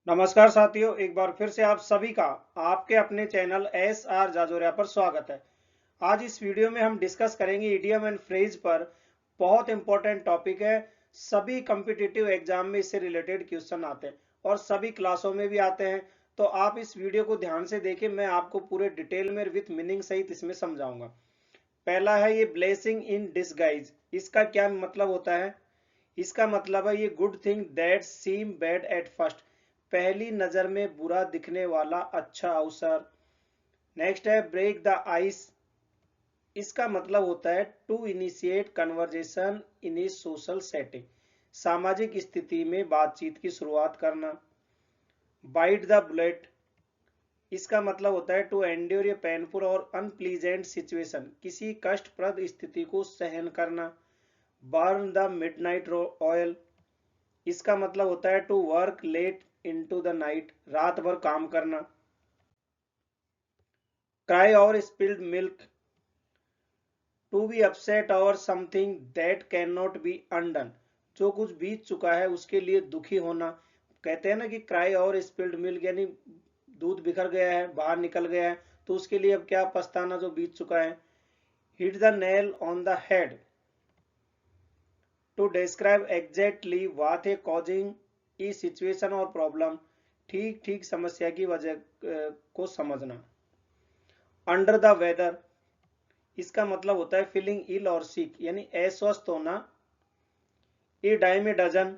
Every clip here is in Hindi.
नमस्कार साथियों, एक बार फिर से आप सभी का आपके अपने चैनल एस आर जाजोरिया पर स्वागत है। आज इस वीडियो में हम डिस्कस करेंगे इडियम एंड फ्रेज पर। बहुत इंपॉर्टेंट टॉपिक है। सभी कॉम्पिटिटिव एग्जाम में इससे रिलेटेड क्वेश्चन आते हैं और सभी क्लासों में भी आते हैं। तो आप इस वीडियो को ध्यान से देखें, मैं आपको पूरे डिटेल में विथ मीनिंग सहित इसमें समझाऊंगा। पहला है ये ब्लेसिंग इन डिसगाइज। इसका क्या मतलब होता है? इसका मतलब है ये good thing that seem bad at first. पहली नजर में बुरा दिखने वाला अच्छा अवसर। नेक्स्ट है ब्रेक द आइस। इसका मतलब होता है to initiate conversation in a social setting. सामाजिक स्थिति में बातचीत की शुरुआत करना। Bite the bullet. इसका मतलब होता है to endure a painful or unpleasant situation. किसी कष्टप्रद स्थिति को सहन करना। Burn the midnight oil. इसका मतलब होता है to work late into the night. रात भर काम करना। Cry over spilled milk. To be upset or something that can not be undone. जो कुछ बीत चुका है उसके लिए दुखी होना। कहते हैं ना कि क्राई और स्पिल्ड मिल्क, यानी दूध बिखर गया है, बाहर निकल गया है, तो उसके लिए अब क्या पछताना जो बीत चुका है। Hit the nail on the head. To describe exactly what a causing a situation और प्रॉब्लम। ठीक ठीक समस्या की वजह को समझना। Under the weather. इसका मतलब होता है फीलिंग इल और सिक, यानी अस्वस्थ होना। ए डाइम ए डजन।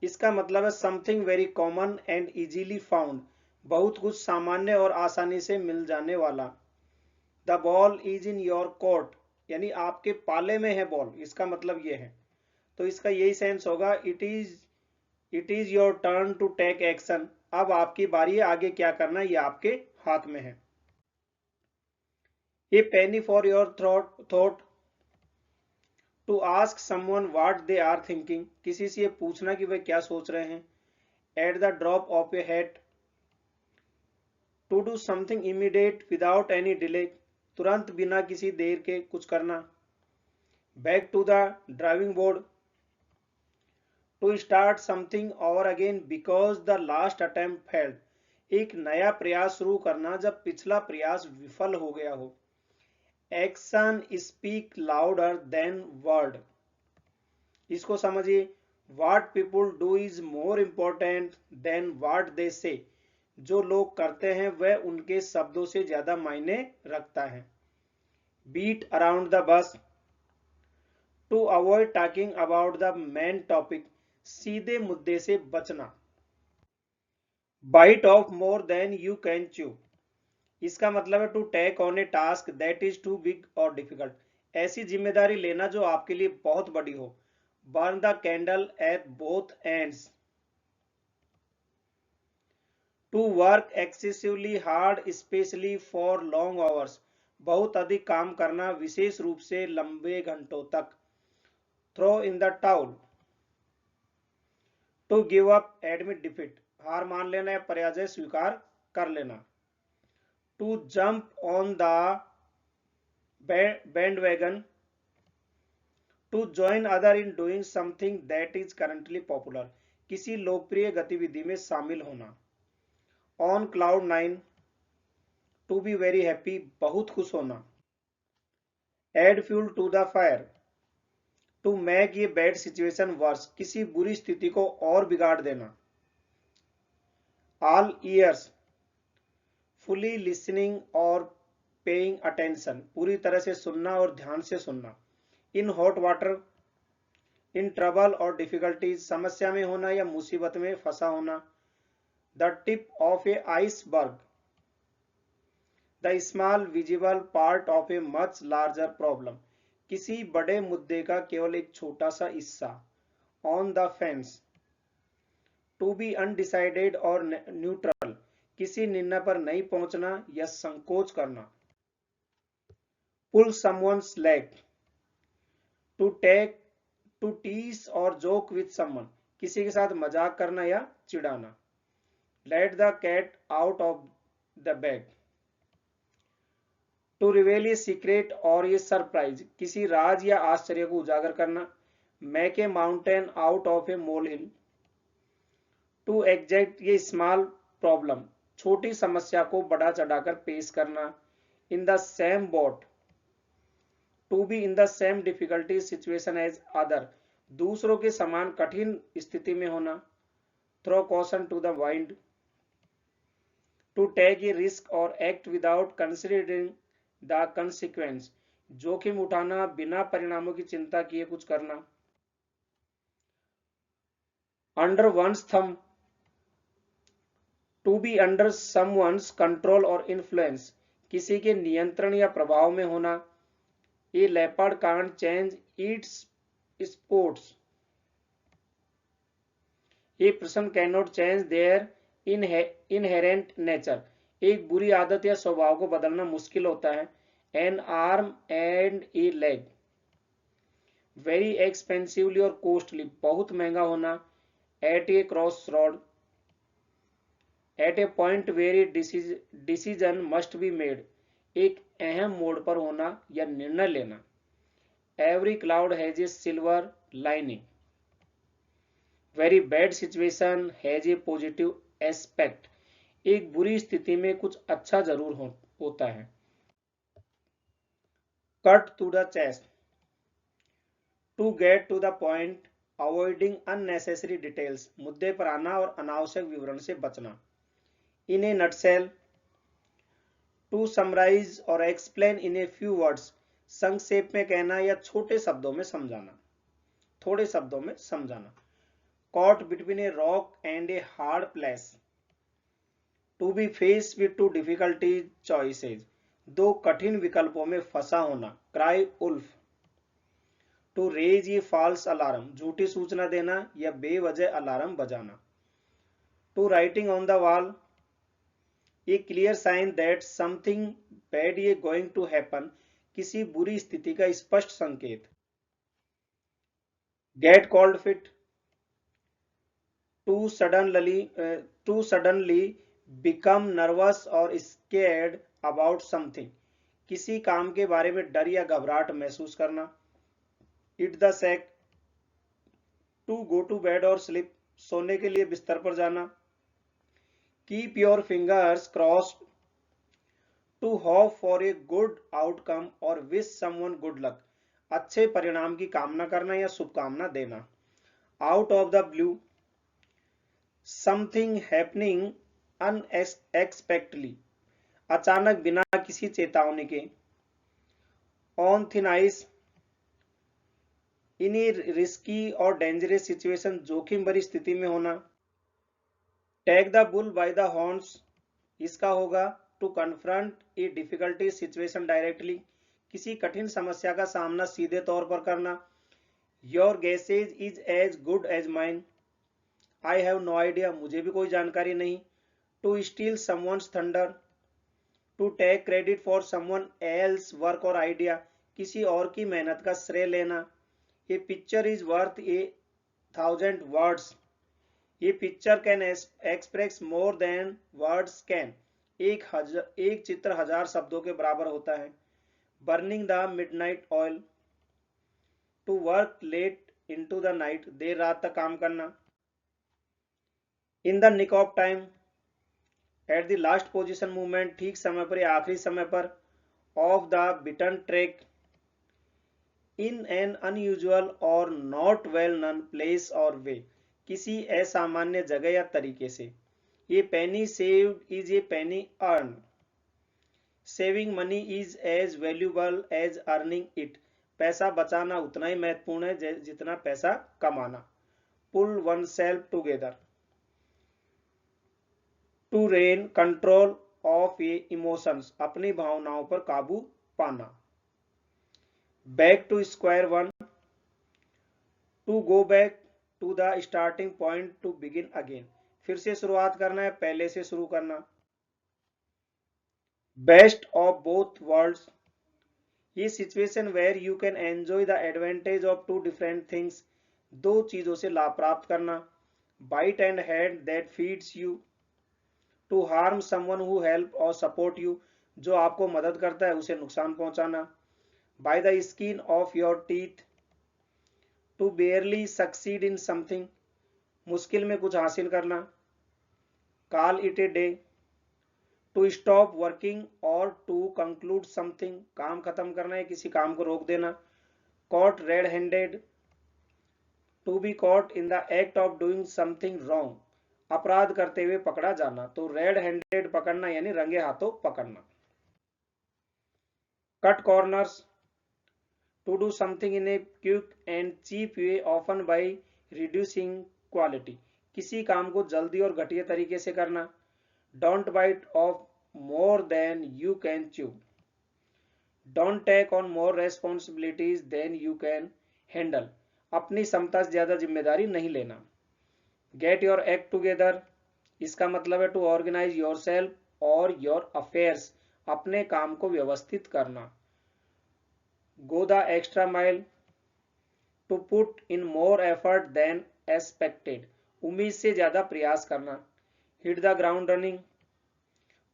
इसका मतलब है something very common and easily found. बहुत कुछ सामान्य और आसानी से मिल जाने वाला। The ball is in your court, यानी आपके पाले में है बॉल, इसका मतलब ये है। तो इसका यही सेंस होगा, it is your turn to take action. अब आपकी बारी है, आगे क्या करना है ये आपके हाथ में है। A penny for your thought. To ask someone what they are thinking. किसी से ये पूछना कि वे क्या सोच रहे हैं। At the drop of a hat. To do something immediate without any delay. तुरंत बिना किसी देर के कुछ करना। Back to the driving board. To start something over again because the last attempt failed. एक नया प्रयास शुरू करना जब पिछला प्रयास विफल हो गया हो। Action speak louder than word. इसको समझिए, what people do is more important then what they से। जो लोग करते हैं वह उनके शब्दों से ज्यादा मायने रखता है। Beat around the bus. To avoid talking about the main topic. सीधे मुद्दे से बचना। Bite off more than you can chew. इसका मतलब है to take on a task that is too big और डिफिकल्ट। ऐसी जिम्मेदारी लेना जो आपके लिए बहुत बड़ी हो। Burn the candle at both ends. To work excessively hard specially for long hours. बहुत अधिक काम करना, विशेष रूप से लंबे घंटों तक। Throw in the towel. To give up admit defeat. हार मान लेना या पराजय स्वीकार कर लेना। To jump on the bandwagon. To join other in doing something that is currently popular. किसी लोकप्रिय गतिविधि में शामिल होना। On cloud nine. To be very happy, बहुत खुश होना। Add fuel to the fire. To make a bad situation worse. किसी बुरी स्थिति को और बिगाड़ देना। All ears. फुली लिसनिंग और पेइंग अटेंशन। पूरी तरह से सुनना और ध्यान से सुनना। In hot water. In trouble और डिफिकल्टीज। समस्या में होना या मुसीबत में फंसा होना। The tip of a iceberg. The small visible part of a much larger problem. किसी बड़े मुद्दे का केवल एक छोटा सा हिस्सा। On the fence. To be undecided और न्यूट्रल। किसी निर्णय पर नहीं पहुंचना या संकोच करना। पुल someone's leg. To take to tease और जोक विथ समवन। किसी के साथ मजाक करना या चिढ़ाना। Let the cat out of the bag. To reveal a secret or a surprise. किसी राज या आश्चर्य को उजागर करना। Make a mountain out of a mole hill. To exaggerate a small problem, छोटी समस्या को बढ़ा चढ़ाकर पेश करना। In the same boat, to be in the same difficulty situation as other, दूसरों के समान कठिन स्थिति में होना। Throw caution to the wind, to take a risk और act without considering the consequence, जोखिम उठाना, बिना परिणामों की चिंता किए कुछ करना। Under once thumb, to be under someone's control or influence, किसी के नियंत्रण या प्रभाव में होना। A leopard can't change its spots, a person can not change their inherent nature, एक बुरी आदत या स्वभाव को बदलना मुश्किल होता है। An arm and a leg, very expensively और कॉस्टली, बहुत महंगा होना। At a cross road, at a point where a decision must be made, एक अहम मोड़ पर होना या निर्णय लेना। Every cloud has a silver lining, very bad situation has a positive aspect, एक बुरी स्थिति में कुछ अच्छा जरूर होता है। Cut to the chest, to get to the point, avoiding unnecessary details, मुद्दे पर आना और अनावश्यक विवरण से बचना। इन ए नटसेल, टू समराइज और explain in a few words, संक्षेप में कहना या छोटे शब्दों में समझाना, थोड़े शब्दों में समझाना। Caught between a rock and a hard place, to be face with two difficulty choices, दो कठिन विकल्पों में फंसा होना। Cry wolf, to raise a false alarm, झूठी सूचना देना या बेवजह अलार्म बजाना। To writing on the wall, a clear sign that something bad is going to happen, किसी बुरी स्थिति का स्पष्ट संकेत। Get cold feet, to suddenly become nervous और स्केर्ड अबाउट समथिंग, किसी काम के बारे में डर या घबराहट महसूस करना। Hit the sack, to go to bed और स्लिप, सोने के लिए बिस्तर पर जाना। Keep your fingers crossed, to hope for a good outcome और विश समवन गुड लक, अच्छे परिणाम की कामना करना या शुभकामना देना। Out of the blue, something happening unexpectedly, अचानक बिना किसी चेतावनी के। On thin ice, in a risky और डेंजरस सिचुएशन, जोखिम भरी स्थिति में होना। Take the bull by the horns, इसका होगा to confront a difficulty situation directly, किसी कठिन समस्या का सामना सीधे तौर पर करना। Your guesses is as good as mine, I have no idea, मुझे भी कोई जानकारी नहीं। To steal someone's thunder, to take credit for someone else work or idea, किसी और की मेहनत का श्रेय लेना। A picture is worth a 1000 words, a picture can express more than words can, एक चित्र 1000 शब्दों के बराबर होता है। Burning the midnight oil, to work late into the night, देर रात तक काम करना। In the nick of time, at the last possible moment, ठीक समय पर या आखिरी समय पर। Off the beaten track, in an unusual और not well known place or way, किसी असामान्य जगह या तरीके से। A penny saved is a penny earned, saving money is as valuable as earning it, पैसा बचाना उतना ही महत्वपूर्ण है जितना पैसा कमाना। Pull one self together, to rein control of a emotions, अपनी भावनाओं पर काबू पाना। Back to square one, to go back to the starting point to begin again, फिर से शुरुआत करना है, पहले से शुरू करना। Best of both worlds, a situation where you can enjoy the advantage of two different things, दो चीजों से लाभ प्राप्त करना। Bite and hand that feeds you, to harm someone who help और सपोर्ट यू, जो आपको मदद करता है उसे नुकसान पहुंचाना। By the skin of your teeth, to barely succeed in something, मुश्किल में कुछ हासिल करना। Call it a day, to stop working और टू कंक्लूड समथिंग, काम खत्म करना है, किसी काम को रोक देना। Caught red handed, to be caught in the act of doing something wrong, अपराध करते हुए पकड़ा जाना। तो रेड हैंडेड पकड़ना यानी रंगे हाथों पकड़ना। Cut corners, to do something in a quick and cheap way often by reducing quality, किसी काम को जल्दी और घटिया तरीके से करना। Don't bite off more than you can chew, don't take on more responsibilities than you can handle, अपनी क्षमता से ज्यादा जिम्मेदारी नहीं लेना। गेट योर एक्ट टुगेदर, इसका मतलब है टू ऑर्गेनाइज योर सेल्फ और योर अफेयर्स, अपने काम को व्यवस्थित करना। Go the extra mile, to put in more effort than expected, उम्मीद से ज्यादा प्रयास करना। Hit the ground running,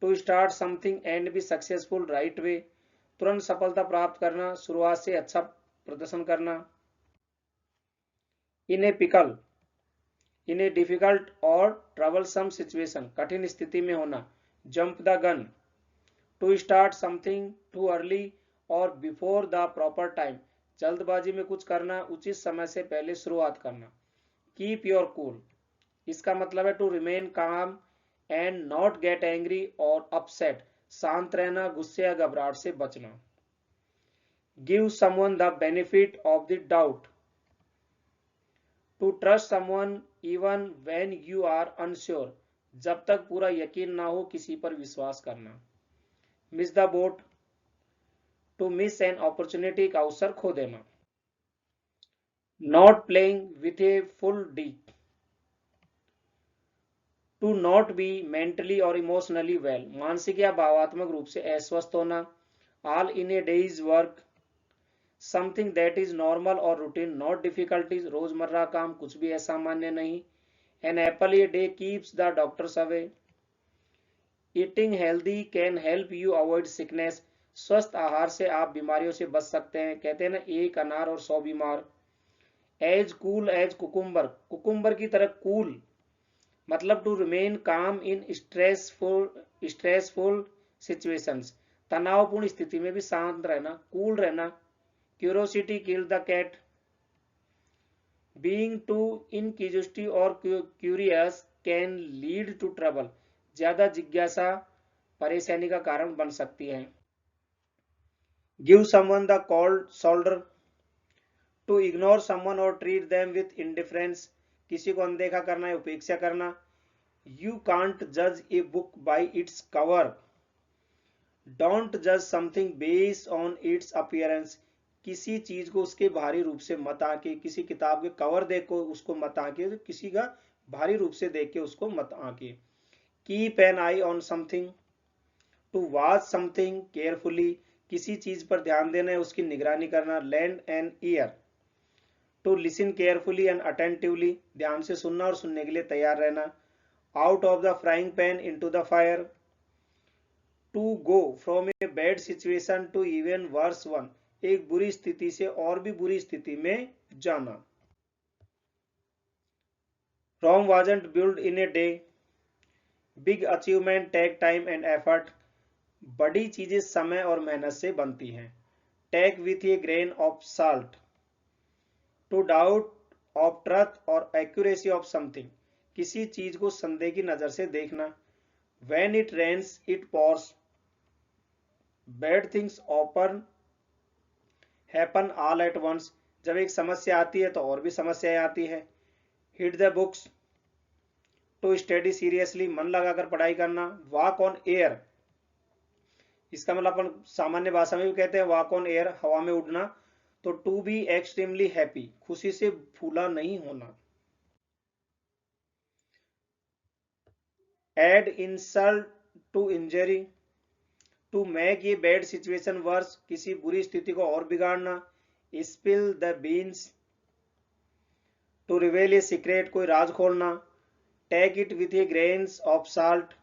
to start something and be successful right away, तुरंत सफलता प्राप्त करना, शुरुआत से अच्छा प्रदर्शन करना। In a pickle, in a difficult और ट्रबलसम सिचुएशन, कठिन स्थिति में होना। Jump the gun, to start something too early और बिफोर द प्रॉपर टाइम, जल्दबाजी में कुछ करना, उचित समय से पहले शुरुआत करना। कीप योर कूल, इसका मतलब है to remain calm and not get angry और अपसेट, शांत रहना, गुस्से या घबराहट से बचना। Give someone the benefit of the doubt, to trust someone even when you are unsure, जब तक पूरा यकीन ना हो किसी पर विश्वास करना। Miss the boat, to miss an opportunity, का अवसर खो देना। Not playing with a full deck, to not be mentally or emotionally well, मानसिक या भावात्मक रूप से अस्वस्थ होना। All in a day's work, something that is normal और रूटीन, नॉट डिफिकल्टीज, रोजमर्रा काम, कुछ भी असामान्य नहीं। An apple a day keeps the doctors away, eating healthy can help you avoid sickness, स्वस्थ आहार से आप बीमारियों से बच सकते हैं। कहते हैं ना, एक अनार और 100 बीमार। As cool as cucumber, cucumber की तरह कूल, मतलब टू रिमेन काम इन स्ट्रेसफुल सिचुएशंस, तनावपूर्ण स्थिति में भी शांत रहना, कूल रहना। Curiosity kill the cat, being too inquisitive or curious can lead to trouble, ज्यादा जिज्ञासा परेशानी का कारण बन सकती है। Give someone the cold shoulder, to ignore someone और ट्रीट देम विथ इंडिफरेंस, किसी को अनदेखा करना है, उपेक्षा करना। यू कांट जज a book by its cover, don't जज something based on it's appearance, किसी चीज को उसके बाहरी रूप से मत आके, किसी किताब के कवर देख को उसको मत आके, तो किसी का भारी रूप से देख के उसको मत आके। Keep an eye on something, to watch something carefully, किसी चीज पर ध्यान देना है, उसकी निगरानी करना। Lend an ear, to listen carefully and attentively, ध्यान से सुनना और सुनने के लिए तैयार रहना। Out of the frying pan into the fire, to go from a bad situation to even worse one, एक बुरी स्थिति से और भी बुरी स्थिति में जाना। Rome wasn't built in a day, big achievement take time and effort, बड़ी चीजें समय और मेहनत से बनती हैं। Take with a grain of salt, to doubt of truth और एक्यूरेसी ऑफ समथिंग, किसी चीज को संदेह की नजर से देखना। When it rains it pours, bad things often happen all at once, जब एक समस्या आती है तो और भी समस्याएं आती है। Hit the books, to study seriously, मन लगाकर पढ़ाई करना। वॉक ऑन एयर, इसका मतलब अपन सामान्य भाषा में भी कहते हैं वॉक ऑन एयर, हवा में उड़ना। तो टू बी एक्सट्रीमली हैप्पी, खुशी से फूला नहीं होना। Add insult to injury, to make a bad situation worse, किसी बुरी स्थिति को और बिगाड़ना। Spill the beans, to reveal a secret, कोई राज खोलना। Take it with a grains of salt,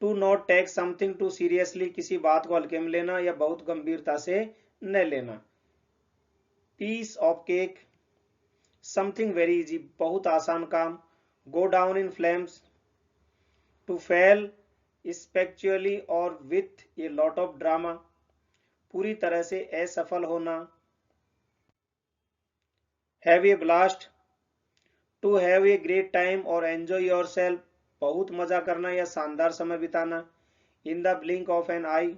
to not take something too seriously, किसी बात को हल्के में लेना या बहुत गंभीरता से न लेना। Piece of cake, something very easy, बहुत आसान काम। Go down in flames, to fail spectacularly और with a lot of drama, पूरी तरह से असफल होना। Have a blast, to have a great time और एंजॉय योर सेल्फ, बहुत मजा करना या शानदार समय बिताना। In the blink of an eye,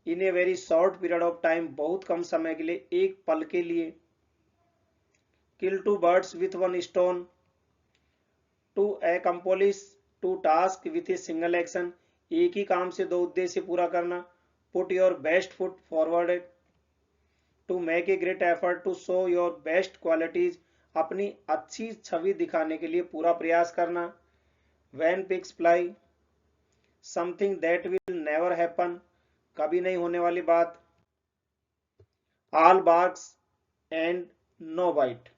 in a very short period of time, बहुत कम समय के लिए, एक पल के लिए। Kill two birds with one stone, to accomplish two task with a single action, एक ही काम से दो उद्देश्य पूरा करना। Put your best foot forward, to make a great effort to show your best qualities, अपनी अच्छी छवि दिखाने के लिए पूरा प्रयास करना। When pigs fly, something that will never happen, कभी नहीं होने वाली बात। All barks and no bite,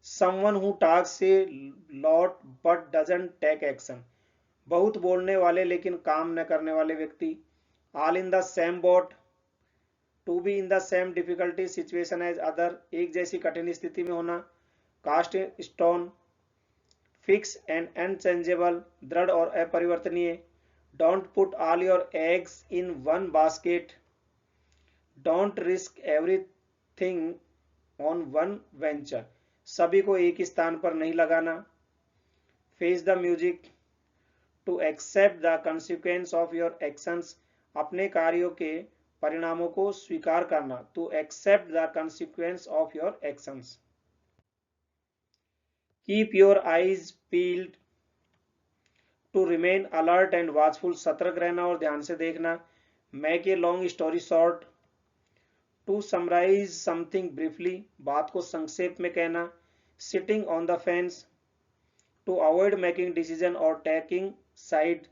someone who talks a lot but doesn't take action, बहुत बोलने वाले लेकिन काम न करने वाले व्यक्ति। all in the same boat, to be in the same difficulty situation as other, एक जैसी कठिन स्थिति में होना। cast stone, fix and unchangeable, दृढ़ और अपरिवर्तनीय। don't put all your eggs in one basket, don't risk everything on one venture, सभी को एक ही स्थान पर नहीं लगाना। Face the music, to accept the consequence of your actions, अपने कार्यों के परिणामों को स्वीकार करना। To accept the consequence of your actions. Keep your eyes peeled, to remain alert and watchful, सतर्क रहना और ध्यान से देखना। Make a long story short, to summarise something briefly, बात को संक्षेप में कहना। Sitting on the fence, to avoid making decision और टेकिंग साइड,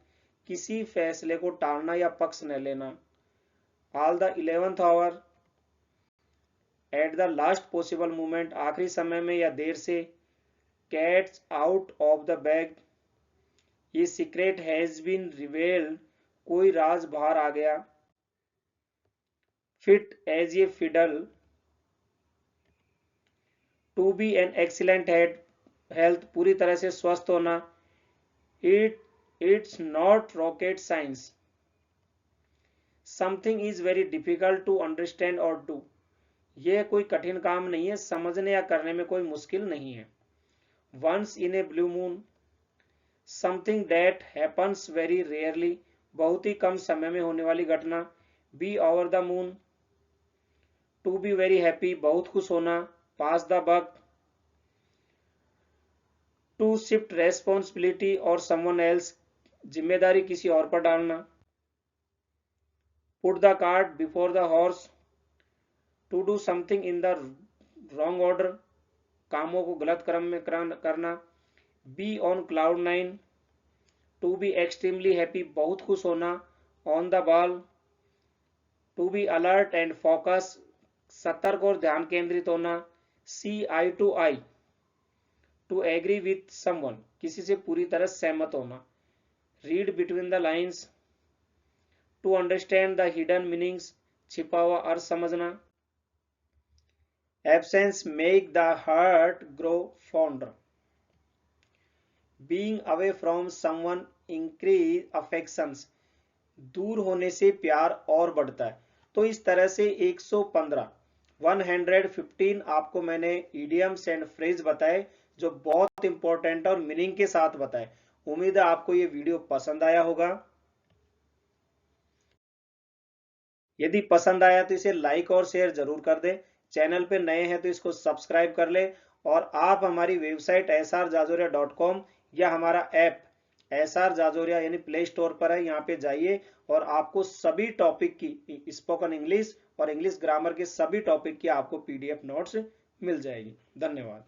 किसी फैसले को टालना या पक्ष न लेना। All the 11th hour, at the last possible moment, आखिरी समय में या देर से। Cats out of the bag, a secret has been revealed, कोई राज बाहर आ गया। Fit as a fiddle, to be an excellent health, पूरी तरह से स्वस्थ होना। It's not rocket science, something is very difficult to understand और डू, यह कोई कठिन काम नहीं है, समझने या करने में कोई मुश्किल नहीं है। Once in a blue moon, something that happens very rarely, बहुत ही कम समय में होने वाली घटना। Be over the moon, to be very happy, बहुत खुश होना। Pass the buck, to shift responsibility or someone else, जिम्मेदारी किसी और पर डालना। Put the cart before the horse, to do something in the wrong order, कामों को गलत क्रम में करना। Be on cloud 9, to be extremely happy, बहुत खुश होना। On the ball, to be alert and focus, सतर्क और ध्यान केंद्रित होना। See eye to eye, to agree with someone, किसी से पूरी तरह सहमत होना। Read between the lines, to understand the hidden meanings, छिपा हुआ अर्थ समझना। Absence make the heart grow fonder, being away from someone increase affections, दूर होने से प्यार और बढ़ता है। तो इस तरह से 115 आपको मैंने इडियम्स एंड फ्रेज बताए जो बहुत इंपॉर्टेंट और मीनिंग के साथ बताए। उम्मीद है आपको ये वीडियो पसंद आया होगा। यदि पसंद आया तो इसे लाइक और शेयर जरूर कर दें। चैनल पे नए हैं तो इसको सब्सक्राइब कर ले और आप हमारी वेबसाइट srjajoria.com या हमारा ऐप SR जाजोरिया यानी प्ले स्टोर पर है, यहाँ पे जाइए और आपको सभी टॉपिक की स्पोकन इंग्लिश और इंग्लिश ग्रामर के सभी टॉपिक की आपको PDF नोट्स मिल जाएगी। धन्यवाद।